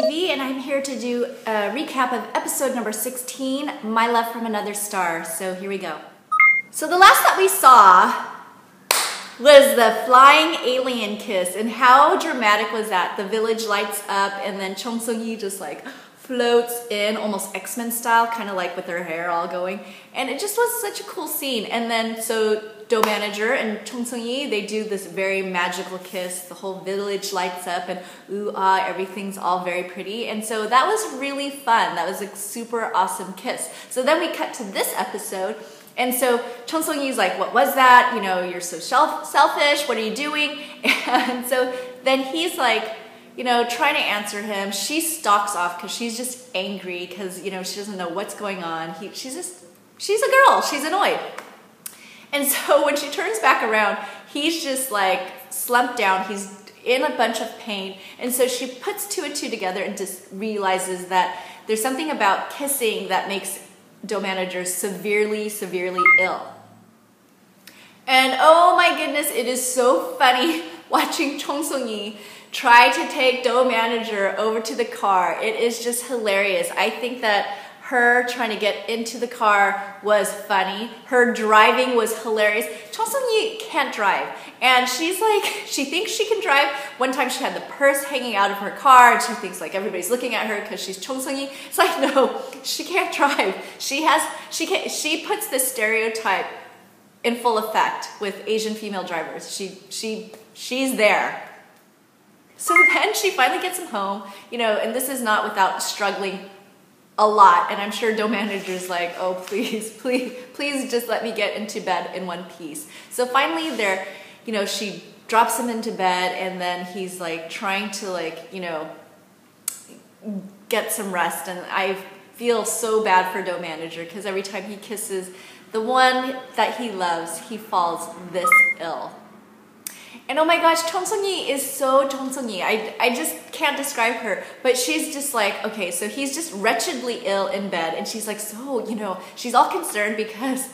TV, and I'm here to do a recap of episode number 16, My Love from Another Star. So here we go. So the last that we saw was the flying alien kiss, and how dramatic was that? The village lights up, and then Chung Sung-yi just like floats in, almost X-Men style, kind of like with her hair all going, and it just was such a cool scene. And then so Do Manager and Chung Sung-yi, they do this very magical kiss. The whole village lights up, and ooh ah, everything's all very pretty. And so that was really fun. That was a super awesome kiss. So then we cut to this episode, and so Chung Sung-yi's like, what was that? You know, you're so selfish. What are you doing? And so then he's like, you know, trying to answer him. She stalks off because she's just angry because, you know, she doesn't know what's going on. She's a girl. She's annoyed. And so when she turns back around, he's just like slumped down. He's in a bunch of pain. And so she puts two and two together and just realizes that there's something about kissing that makes Do Manager severely, severely ill. And oh my goodness, it is so funny watching Chung Sung-yi try to take Do Manager over to the car. It is just hilarious. I think that her trying to get into the car was funny. Her driving was hilarious. Chung Sung-yi can't drive, and she's like, she thinks she can drive. One time she had the purse hanging out of her car, and she thinks like everybody's looking at her because she's Chung Sung-yi. It's like, no, she can't drive. She puts this stereotype in full effect with Asian female drivers. She's there. So then she finally gets him home, you know, and this is not without struggling a lot. And I'm sure Do Manager's like, oh, please, please, please just let me get into bed in one piece. So finally there, you know, she drops him into bed, and then he's like trying to like, you know, get some rest. And I feel so bad for Do Manager because every time he kisses the one that he loves, he falls this ill. And oh my gosh, Chung Sung-yi is so Chung Sung-yi. I just can't describe her. But she's just like, okay, so he's just wretchedly ill in bed. And she's like, so, you know, she's all concerned because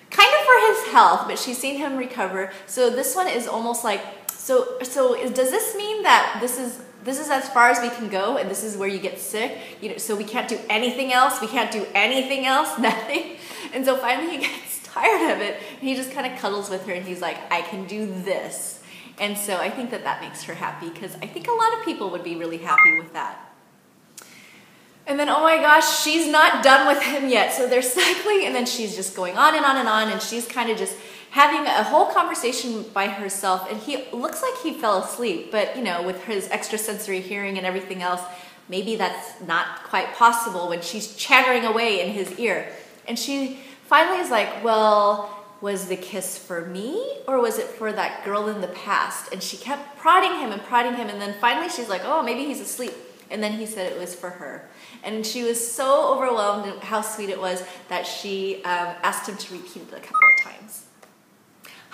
kind of for his health, but she's seen him recover. So this one is almost like, does this mean that this is as far as we can go, and this is where you get sick? You know, so we can't do anything else? We can't do anything else? Nothing? And so finally he gets tired of it, and he just kind of cuddles with her, and he's like, I can do this. And so I think that that makes her happy, because I think a lot of people would be really happy with that. And then, oh my gosh, she's not done with him yet. So they're cycling, and then she's just going on and on and on, and she's kind of just having a whole conversation by herself. And he looks like he fell asleep, but you know, with his extrasensory hearing and everything else, maybe that's not quite possible when she's chattering away in his ear. And she finally is like, well, was the kiss for me, or was it for that girl in the past? And she kept prodding him, and then finally she's like, oh, maybe he's asleep. And then he said it was for her. And she was so overwhelmed at how sweet it was that she asked him to repeat it a couple of times.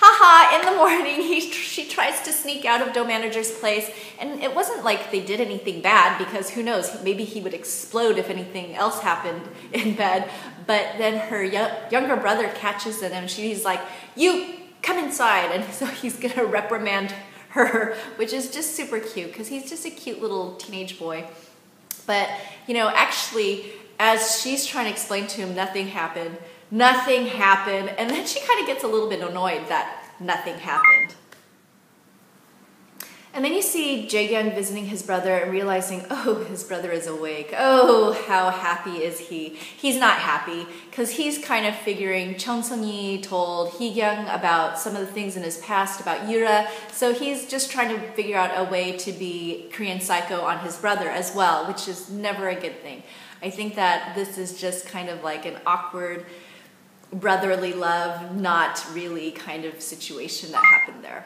Haha, in the morning, she tries to sneak out of Do Manager's place, and it wasn't like they did anything bad, because who knows, maybe he would explode if anything else happened in bed. But then her younger brother catches it, and she's like, you come inside. And so he's gonna reprimand her, which is just super cute, because he's just a cute little teenage boy. But, you know, actually, as she's trying to explain to him, nothing happened, and then she kind of gets a little bit annoyed that nothing happened. And then you see Ji-hyun visiting his brother and realizing, oh, his brother is awake. Oh, how happy is he? He's not happy, because he's kind of figuring Chung Sung-yi told Hee-kyung about some of the things in his past about Yura, so he's just trying to figure out a way to be Korean Psycho on his brother as well, which is never a good thing. I think that this is just kind of like an awkward brotherly love, not really kind of situation that happened there.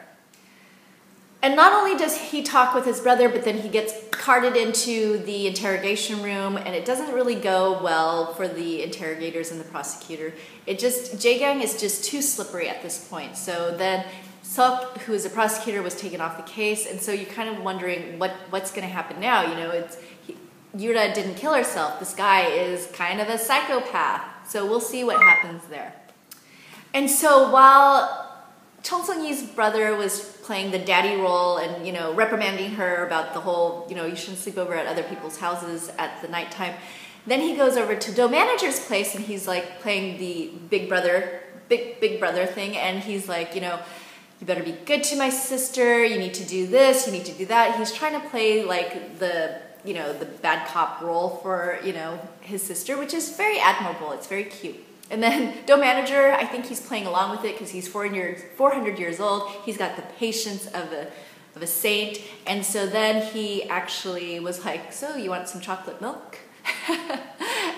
And not only does he talk with his brother, but then he gets carted into the interrogation room, and it doesn't really go well for the interrogators and the prosecutor. Ji-hyun is just too slippery at this point. So then Seok, who is a prosecutor, was taken off the case, and so you're kind of wondering what's going to happen now. You know, Yura didn't kill herself. This guy is kind of a psychopath. So we'll see what happens there. And so while Chung Sung-yi's brother was playing the daddy role and, you know, reprimanding her about the whole, you know, you shouldn't sleep over at other people's houses at the nighttime. Then he goes over to Do Manager's place and he's like playing the big brother thing, and he's like, you know, you better be good to my sister, you need to do this, you need to do that. He's trying to play like the, you know, the bad cop role for, you know, his sister, which is very admirable. It's very cute. And then Do Manager, I think he's playing along with it because he's 400 years old. He's got the patience of a saint. And so then he actually was like, so you want some chocolate milk?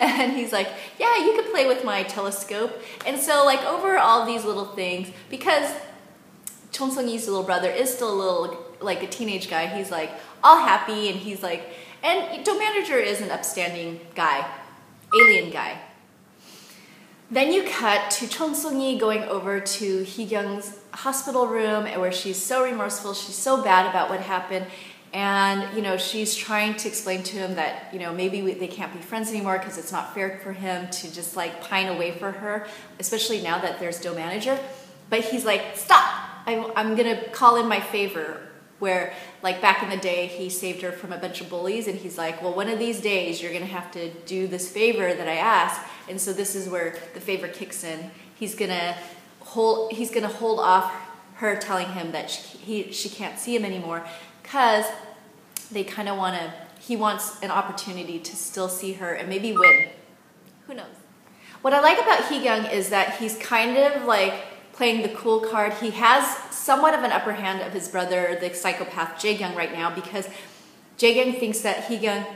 And he's like, yeah, you could play with my telescope. And so like over all these little things, because Chung Sung-yi's little brother is still a little, like a teenage guy, he's like all happy, and he's like, and Do Manager is an upstanding guy, alien guy. Then you cut to Chung Sung-yi going over to Hee-kyung's hospital room where she's so remorseful, she's so bad about what happened, and you know, she's trying to explain to him that, you know, maybe they can't be friends anymore because it's not fair for him to just like pine away for her, especially now that there's Do Manager. But he's like, stop! I'm gonna call in my favor, where like back in the day he saved her from a bunch of bullies, and he's like, well, one of these days you're gonna have to do this favor that I asked. And so this is where the favor kicks in. He's gonna hold off her telling him that she can't see him anymore, because they kind of he wants an opportunity to still see her and maybe win. Who knows? What I like about Hee-kyung is that he's kind of like playing the cool card. He has somewhat of an upper hand of his brother, the psychopath Jae-kyung, right now, because Jae-kyung thinks that Hee-kyung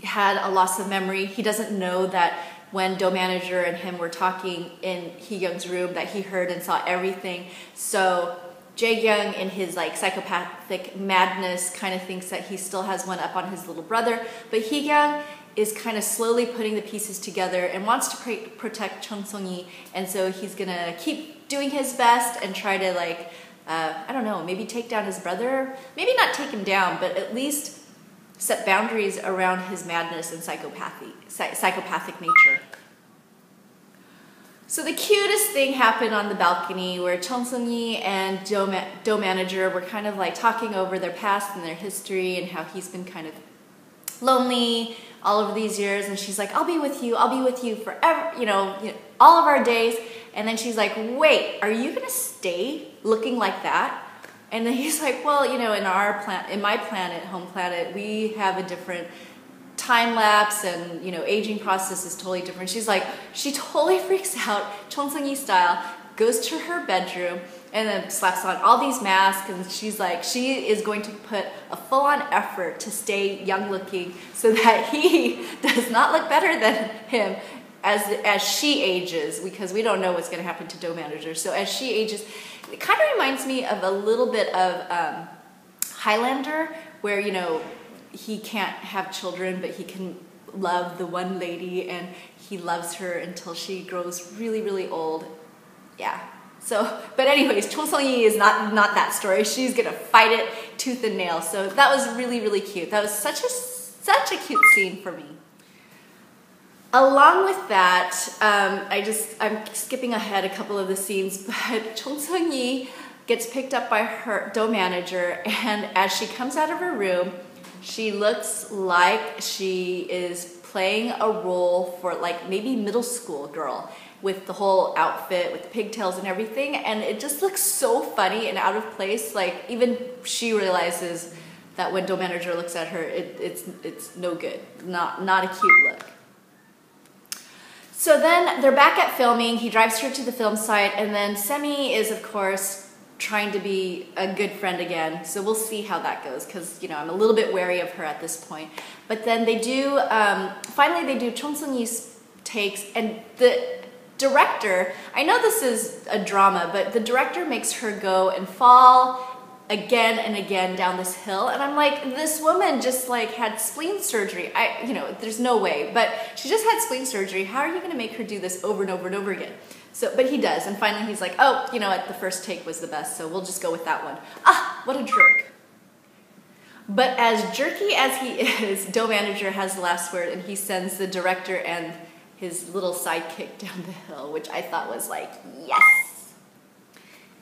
had a loss of memory. He doesn't know that when Do Manager and him were talking in Hee-kyung's room that he heard and saw everything. So Jae-kyung, in his like psychopathic madness, kind of thinks that he still has one up on his little brother, but Hee-kyung is kind of slowly putting the pieces together and wants to protect Chung Sung-yi, and so he's gonna keep doing his best and try to like, I don't know, maybe take down his brother, maybe not take him down, but at least set boundaries around his madness and psychopathic nature. So the cutest thing happened on the balcony where Chung Sung-yi and Do Manager were kind of like talking over their past and their history and how he's been kind of lonely all of these years, and she's like, I'll be with you forever, you know, all of our days. And then she's like, wait, are you gonna stay looking like that? And then he's like, well, you know, in my planet, home planet, we have a different time lapse, and you know, aging process is totally different. She's like, she totally freaks out, Chung Sung-yi style, goes to her bedroom and then slaps on all these masks, and she's like, she is going to put a full-on effort to stay young looking so that he does not look better than him as she ages, because we don't know what's going to happen to Do Manager. So as she ages, it kind of reminds me of a little bit of Highlander, where, you know, he can't have children, but he can love the one lady, and he loves her until she grows really, really old. Yeah. So, but anyways, Chung Sung-yi is not that story. She's gonna fight it tooth and nail. So that was really, really cute. That was such a cute scene for me. Along with that, I'm skipping ahead a couple of the scenes, but Chung Sung-yi gets picked up by her Do Manager, and as she comes out of her room, she looks like she is playing a role for like maybe middle school girl, with the whole outfit, with the pigtails and everything, and it just looks so funny and out of place. Like, even she realizes that when Do Manager looks at her, it's no good, not a cute look. So then they're back at filming. He drives her to the film site, and then Semi is, of course, trying to be a good friend again. So we'll see how that goes, because, you know, I'm a little bit wary of her at this point. But then they do, finally they do Chung Sung-yi's takes, and the director, I know this is a drama, but the director makes her go and fall again and again down this hill, and I'm like, this woman just like had spleen surgery. You know, there's no way, but she just had spleen surgery. How are you gonna make her do this over and over and over again? So, but he does, and finally he's like, oh, you know what, the first take was the best, so we'll just go with that one. Ah, what a jerk. But as jerky as he is, Do Manager has the last word, and he sends the director and his little sidekick down the hill, which I thought was like, yes.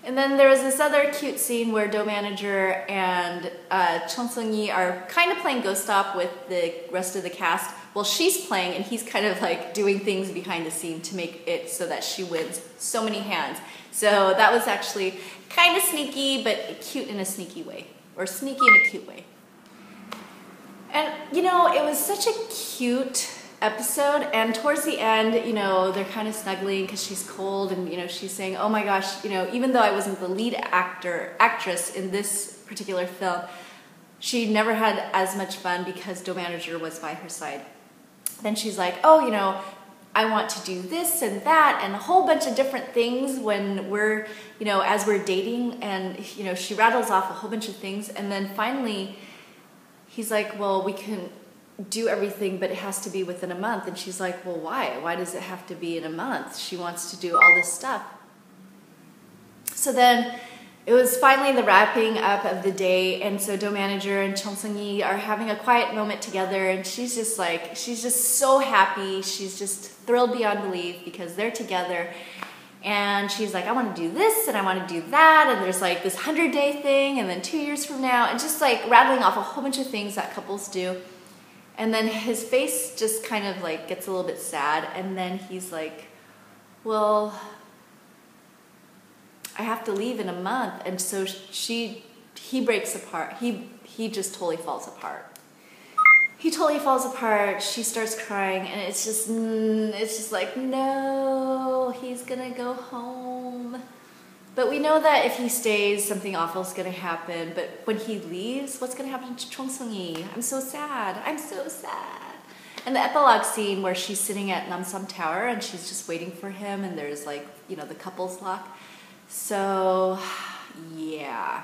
And then there was this other cute scene where Do Manager and Chung Seung-yi are kind of playing Ghost Stop with the rest of the cast. Well, she's playing and he's kind of like doing things behind the scene to make it so that she wins so many hands. So that was actually kind of sneaky, but cute in a sneaky way. Or sneaky in a cute way. And, you know, it was such a cute episode, and towards the end, you know, they're kind of snuggling because she's cold, and, you know, she's saying, oh my gosh, you know, even though I wasn't the lead actress in this particular film, she never had as much fun because Do Manager was by her side. Then she's like, oh, you know, I want to do this and that and a whole bunch of different things when we're, you know, as we're dating, and, you know, she rattles off a whole bunch of things, and then finally he's like, well, we can do everything, but it has to be within a month. And she's like, well, why? Why does it have to be in a month? She wants to do all this stuff. So then it was finally the wrapping up of the day, and so Do Manager and Chung Seung-yi are having a quiet moment together, and she's just so happy. She's just thrilled beyond belief because they're together. And she's like, I want to do this and I want to do that, and there's like this 100-day thing, and then 2 years from now, and just like rattling off a whole bunch of things that couples do. And then his face just kind of like gets a little bit sad, and then he's like, well, I have to leave in a month. And so he breaks apart. He just totally falls apart. He totally falls apart. She starts crying, and it's just like, no, he's gonna go home. But we know that if he stays, something awful is gonna happen. But when he leaves, what's gonna happen to Chung Seung-yi? I'm so sad. I'm so sad. And the epilogue scene where she's sitting at Namsan Tower and she's just waiting for him, and there's like, you know, the couples lock. So, yeah.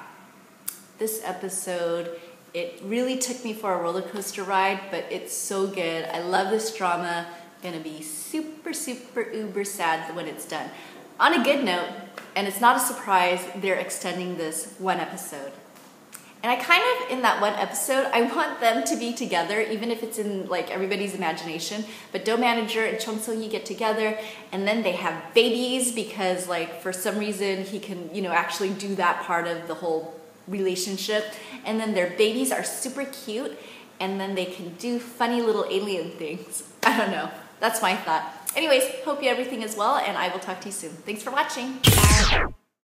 This episode, it really took me for a roller coaster ride, but it's so good. I love this drama. Gonna be super, super, uber sad when it's done. On a good note, and it's not a surprise, they're extending this one episode. And I kind of, in that one episode, I want them to be together, even if it's in like everybody's imagination. But Do Manager and Chung Seung-yi get together, and then they have babies because, like, for some reason he can, you know, actually do that part of the whole relationship. And then their babies are super cute, and then they can do funny little alien things. I don't know. That's my thought. Anyways, hope everything is well, and I will talk to you soon. Thanks for watching. Bye.